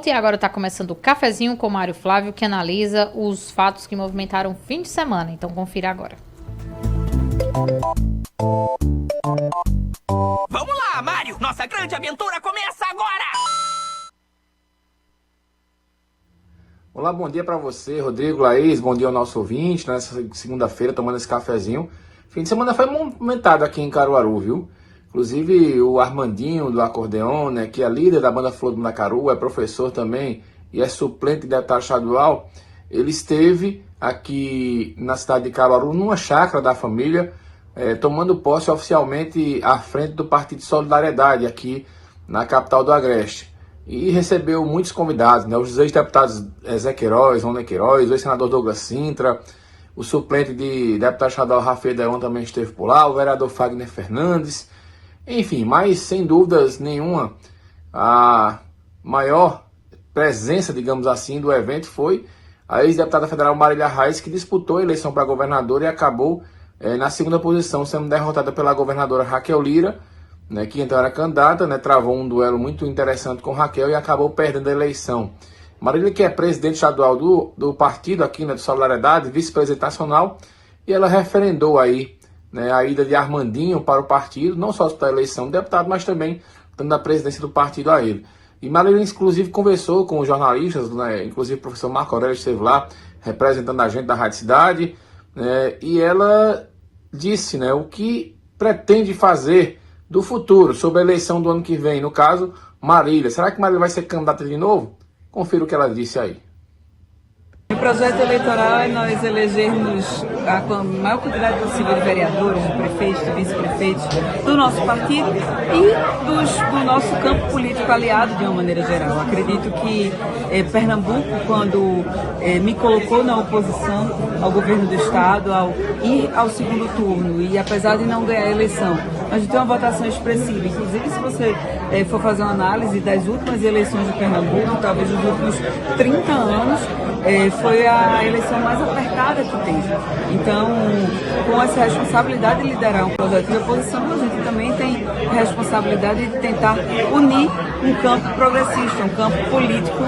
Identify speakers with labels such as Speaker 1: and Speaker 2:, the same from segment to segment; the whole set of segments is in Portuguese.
Speaker 1: volta e agora está começando o Cafezinho com o Mário Flávio, que analisa os fatos que movimentaram o fim de semana. Então confira agora.
Speaker 2: Vamos lá, Mário! Nossa grande aventura começa agora!
Speaker 3: Olá, bom dia para você, Rodrigo, Laís, bom dia ao nosso ouvinte, nessa segunda-feira, tomando esse cafezinho. Fim de semana foi movimentado aqui em Caruaru, viu? Inclusive o Armandinho do acordeon, né, que é líder da banda Flor do Macaru, é professor também e é suplente de deputado estadual, ele esteve aqui na cidade de Caruaru, numa chácara da família, tomando posse oficialmente à frente do Partido Solidariedade, aqui na capital do Agreste. E recebeu muitos convidados, né, os ex-deputados Zé Queiroz, Rony Queiroz, o ex-senador Douglas Sintra, o suplente de deputado estadual Rafael Deon também esteve por lá, o vereador Fagner Fernandes. Enfim, mas sem dúvidas nenhuma, a maior presença, digamos assim, do evento foi a ex-deputada federal Marília Reis, que disputou a eleição para governadora e acabou na segunda posição, sendo derrotada pela governadora Raquel Lira, né, que então era candidata, né, travou um duelo muito interessante com Raquel e acabou perdendo a eleição. Marília, que é presidente estadual do partido aqui, né, do Solidariedade, vice-presidente nacional, e ela referendou aí, né, a ida de Armandinho para o partido, não só para a eleição de deputado, mas também dando a presidência do partido a ele. E Marília, inclusive, conversou com os jornalistas, né, inclusive o professor Marco Aurélio esteve lá, representando a gente da Rádio Cidade, né, e ela disse, né, o que pretende fazer do futuro, sobre a eleição do ano que vem, no caso, Marília. Será que Marília vai ser candidata de novo? Confira o que ela disse aí.
Speaker 4: O projeto eleitoral é nós elegermos a maior quantidade possível de vereadores, de prefeitos, de vice-prefeitos do nosso partido e do nosso campo político aliado de uma maneira geral. Acredito que Pernambuco, quando me colocou na oposição ao governo do estado, ao ir ao segundo turno e apesar de não ganhar a eleição, a gente tem uma votação expressiva. Inclusive, se você for fazer uma análise das últimas eleições de Pernambuco, talvez dos últimos 30 anos, foi a eleição mais apertada que teve. Então, com essa responsabilidade de liderar um projeto de oposição, a gente também tem a responsabilidade de tentar unir um campo progressista, um campo político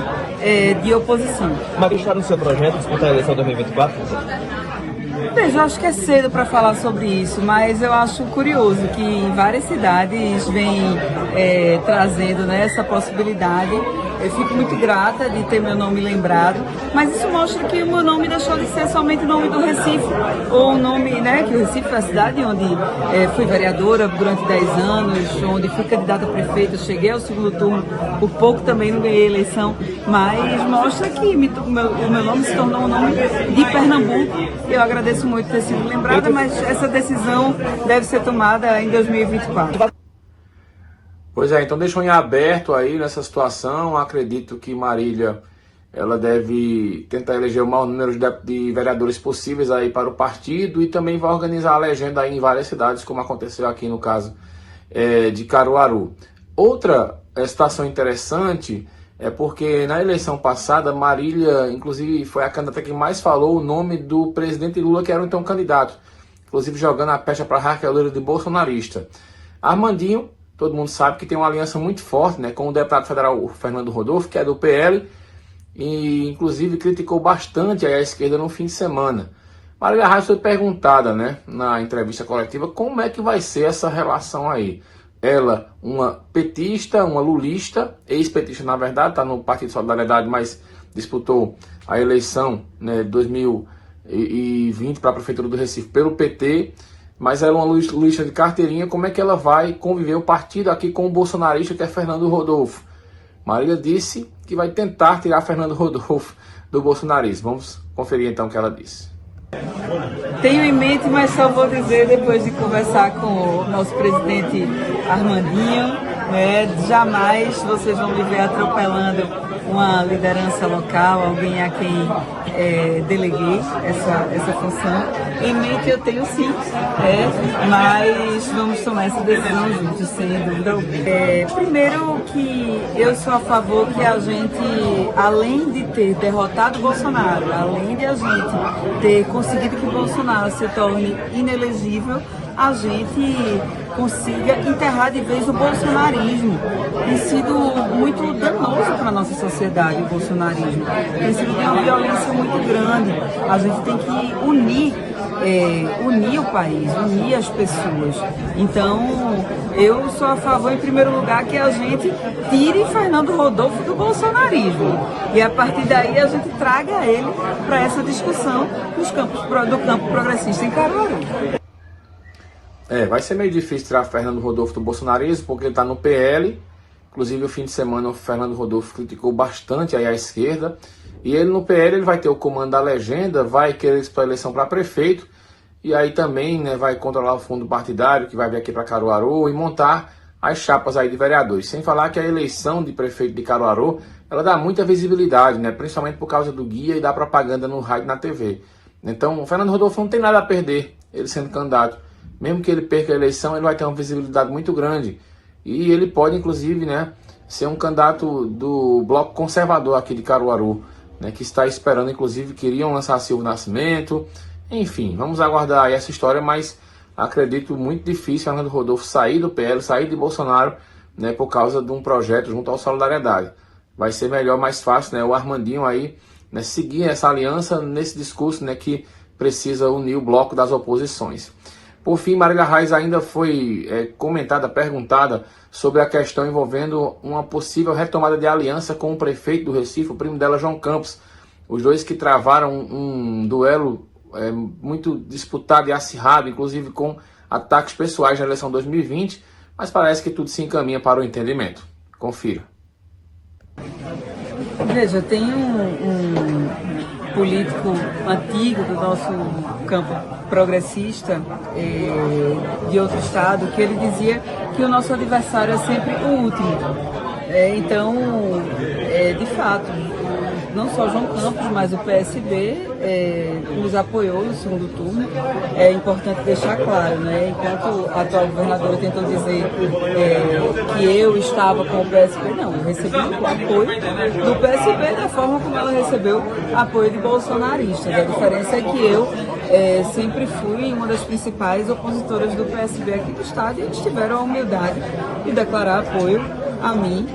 Speaker 4: de oposição.
Speaker 5: Mas está no seu projeto disputar a eleição de 2024?
Speaker 4: Veja, eu acho que é cedo para falar sobre isso, mas eu acho curioso que em várias cidades vem trazendo, né, essa possibilidade. Eu fico muito grata de ter meu nome lembrado, mas isso mostra que o meu nome deixou de ser somente o nome do Recife, ou o nome, né, que o Recife é a cidade onde fui vereadora durante 10 anos, onde fui candidata a prefeita, cheguei ao segundo turno, por pouco também não ganhei a eleição, mas mostra que o meu nome se tornou um nome de Pernambuco. Eu agradeço muito ter sido lembrada, mas essa decisão deve ser tomada em 2024.
Speaker 3: Pois é, então deixou em aberto aí nessa situação. Acredito que Marília, ela deve tentar eleger o maior número de vereadores possíveis aí para o partido e também vai organizar a legenda aí em várias cidades, como aconteceu aqui no caso de Caruaru. Outra situação interessante é porque na eleição passada, Marília, inclusive, foi a candidata que mais falou o nome do presidente Lula, que era então candidato, inclusive jogando a pecha para Raquel Lira de bolsonarista. Armandinho, todo mundo sabe que tem uma aliança muito forte, né, com o deputado federal Fernando Rodolfo, que é do PL, e inclusive criticou bastante a esquerda no fim de semana. Marília Reis foi perguntada, né, na entrevista coletiva como é que vai ser essa relação aí. Ela, uma petista, uma lulista, ex-petista na verdade, está no Partido Solidariedade, mas disputou a eleição, né, de 2020 para a Prefeitura do Recife pelo PT, mas ela é uma lulista de carteirinha. Como é que ela vai conviver o partido aqui com o bolsonarista, que é Fernando Rodolfo? Marília disse que vai tentar tirar Fernando Rodolfo do bolsonarismo. Vamos conferir então o que ela disse.
Speaker 4: Tenho em mente, mas só vou dizer depois de conversar com o nosso presidente Armandinho, né? Jamais vocês vão me ver atropelando uma liderança local, alguém a quem deleguei essa função. Em mente eu tenho sim, mas vamos tomar essa decisão juntos, sem dúvida alguma. Primeiro que eu sou a favor que a gente, além de ter derrotado Bolsonaro, além de a gente ter conseguido que Bolsonaro se torne inelegível, a gente consiga enterrar de vez o bolsonarismo. Tem sido muito danoso para a nossa sociedade o bolsonarismo. Tem sido de uma violência muito grande. A gente tem que unir o país, unir as pessoas. Então, eu sou a favor, em primeiro lugar, que a gente tire Fernando Rodolfo do bolsonarismo. E a partir daí a gente traga ele para essa discussão do campo progressista em Caruaru.
Speaker 3: Vai ser meio difícil tirar Fernando Rodolfo do bolsonarismo, porque ele está no PL. Inclusive, o fim de semana, o Fernando Rodolfo criticou bastante aí a esquerda. E ele no PL ele vai ter o comando da legenda, vai querer disputar a eleição para prefeito. E aí também, né, vai controlar o fundo partidário, que vai vir aqui para Caruaru, e montar as chapas aí de vereadores. Sem falar que a eleição de prefeito de Caruaru, ela dá muita visibilidade, né, principalmente por causa do guia e da propaganda no rádio e na TV. Então, o Fernando Rodolfo não tem nada a perder, ele sendo candidato. Mesmo que ele perca a eleição, ele vai ter uma visibilidade muito grande. E ele pode, inclusive, né, ser um candidato do Bloco Conservador aqui de Caruaru, né, que está esperando, inclusive, queriam lançar Silvio Nascimento. Enfim, vamos aguardar aí essa história, mas acredito muito difícil Fernando Rodolfo sair do PL, sair de Bolsonaro, né, por causa de um projeto junto ao Solidariedade. Vai ser melhor, mais fácil, né, o Armandinho aí, né, seguir essa aliança nesse discurso, né, que precisa unir o bloco das oposições. Por fim, Marília Reis ainda foi perguntada sobre a questão envolvendo uma possível retomada de aliança com o prefeito do Recife, o primo dela, João Campos. Os dois que travaram um duelo muito disputado e acirrado, inclusive com ataques pessoais na eleição 2020, mas parece que tudo se encaminha para o entendimento. Confira.
Speaker 4: Veja, tem um político antigo do nosso campo progressista de outro estado, que ele dizia que o nosso adversário é sempre o último. Então, de fato, não só João Campos, mas o PSB nos apoiou no segundo turno. É importante deixar claro, né? Enquanto a atual governadora tentou dizer que eu estava com o PSB, não, eu recebi o apoio do PSB da forma como ela recebeu apoio de bolsonaristas. A diferença é que eu sempre fui uma das principais opositoras do PSB aqui do estado, e eles tiveram a humildade de declarar apoio a mim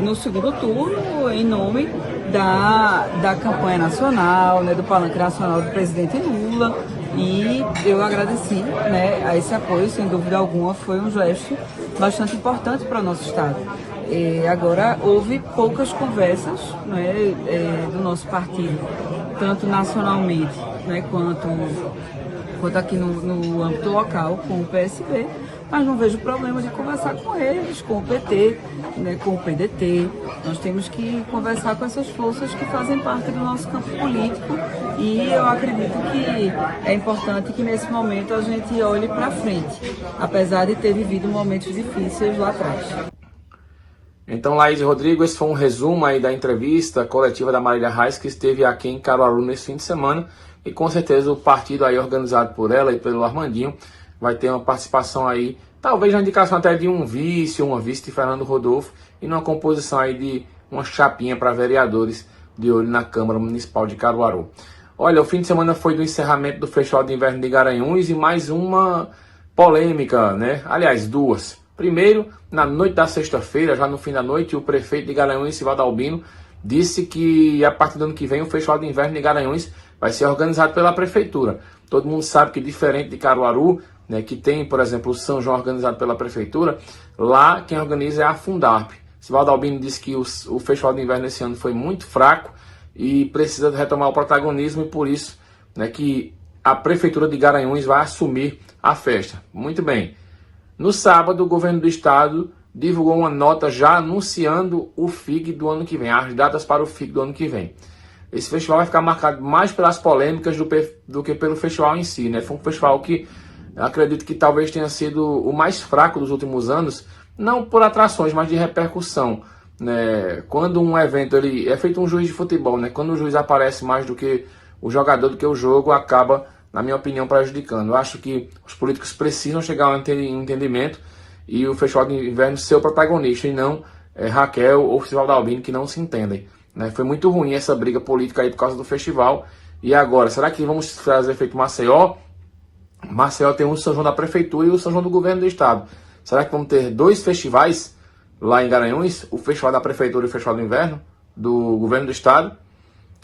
Speaker 4: no segundo turno, em nome da campanha nacional, né, do palanque nacional do presidente Lula, e eu agradeci, né, a esse apoio, sem dúvida alguma, foi um gesto bastante importante para o nosso estado. Agora, houve poucas conversas, né, do nosso partido, tanto nacionalmente, né, quanto aqui no âmbito local, com o PSB, mas não vejo problema de conversar com eles, com o PT, né, com o PDT. Nós temos que conversar com essas forças que fazem parte do nosso campo político, e eu acredito que é importante que nesse momento a gente olhe para frente, apesar de ter vivido momentos difíceis lá atrás.
Speaker 3: Então, Laís e Rodrigo, esse foi um resumo aí da entrevista coletiva da Marília Reis, que esteve aqui em Caruaru nesse fim de semana, e com certeza o partido aí organizado por ela e pelo Armandinho vai ter uma participação aí, talvez na indicação até de um vice ou uma vice de Fernando Rodolfo, e numa composição aí de uma chapinha para vereadores de olho na Câmara Municipal de Caruaru. Olha, o fim de semana foi do encerramento do Festival de Inverno de Garanhuns e mais uma polêmica, né? Aliás, duas. Primeiro, na noite da sexta-feira, já no fim da noite, o prefeito de Garanhuns, Sivaldo Albino, disse que a partir do ano que vem o Festival de Inverno de Garanhuns vai ser organizado pela prefeitura. Todo mundo sabe que, diferente de Caruaru, né, que tem, por exemplo, o São João organizado pela prefeitura, lá quem organiza é a Fundarp. Sivaldo Albino disse que o Festival de Inverno esse ano foi muito fraco e precisa retomar o protagonismo, e por isso, né, que a prefeitura de Garanhuns vai assumir a festa. Muito bem. No sábado, o governo do estado divulgou uma nota já anunciando o FIG do ano que vem, as datas para o FIG do ano que vem. Esse festival vai ficar marcado mais pelas polêmicas do que pelo festival em si, né? Foi um festival que eu acredito que talvez tenha sido o mais fraco dos últimos anos, não por atrações, mas de repercussão, né? Quando um evento ele é feito um juiz de futebol, né? Quando o juiz aparece mais do que o jogador, do que o jogo, acaba, na minha opinião, prejudicando. Eu acho que os políticos precisam chegar a um entendimento e o Festival de Inverno ser o protagonista, e não Raquel ou o Sivaldo Albino, que não se entendem, né? Foi muito ruim essa briga política aí por causa do festival. E agora, será que vamos fazer feito Maceió? Maceió tem o São João da Prefeitura e o São João do Governo do Estado. Será que vamos ter 2 festivais lá em Garanhuns? O Festival da Prefeitura e o Festival do Inverno do Governo do Estado?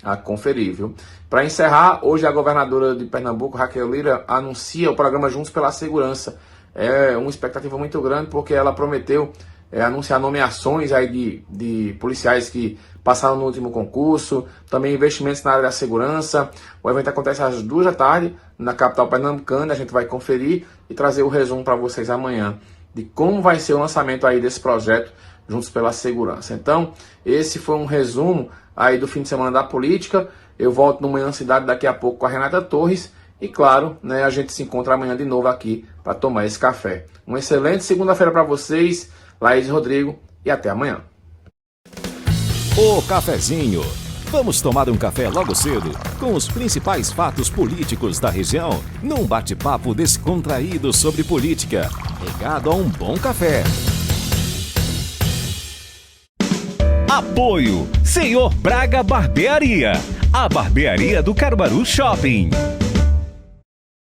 Speaker 3: A conferir, viu? Para encerrar, hoje a governadora de Pernambuco, Raquel Lira, anuncia o programa Juntos pela Segurança. É uma expectativa muito grande porque ela prometeu anunciar nomeações aí de policiais que passaram no último concurso, também investimentos na área da segurança. O evento acontece às 2 da tarde na capital pernambucana. A gente vai conferir e trazer o resumo para vocês amanhã de como vai ser o lançamento aí desse projeto Juntos pela Segurança. Então, esse foi um resumo aí do fim de semana da política. Eu volto no Manhã Cidade daqui a pouco com a Renata Torres. E claro, né, a gente se encontra amanhã de novo aqui para tomar esse café. Uma excelente segunda-feira para vocês, Laís e Rodrigo, e até amanhã.
Speaker 6: O cafezinho. Vamos tomar um café logo cedo com os principais fatos políticos da região, num bate-papo descontraído sobre política, regado a um bom café.
Speaker 7: Apoio Senhor Braga Barbearia, a barbearia do Caruaru Shopping.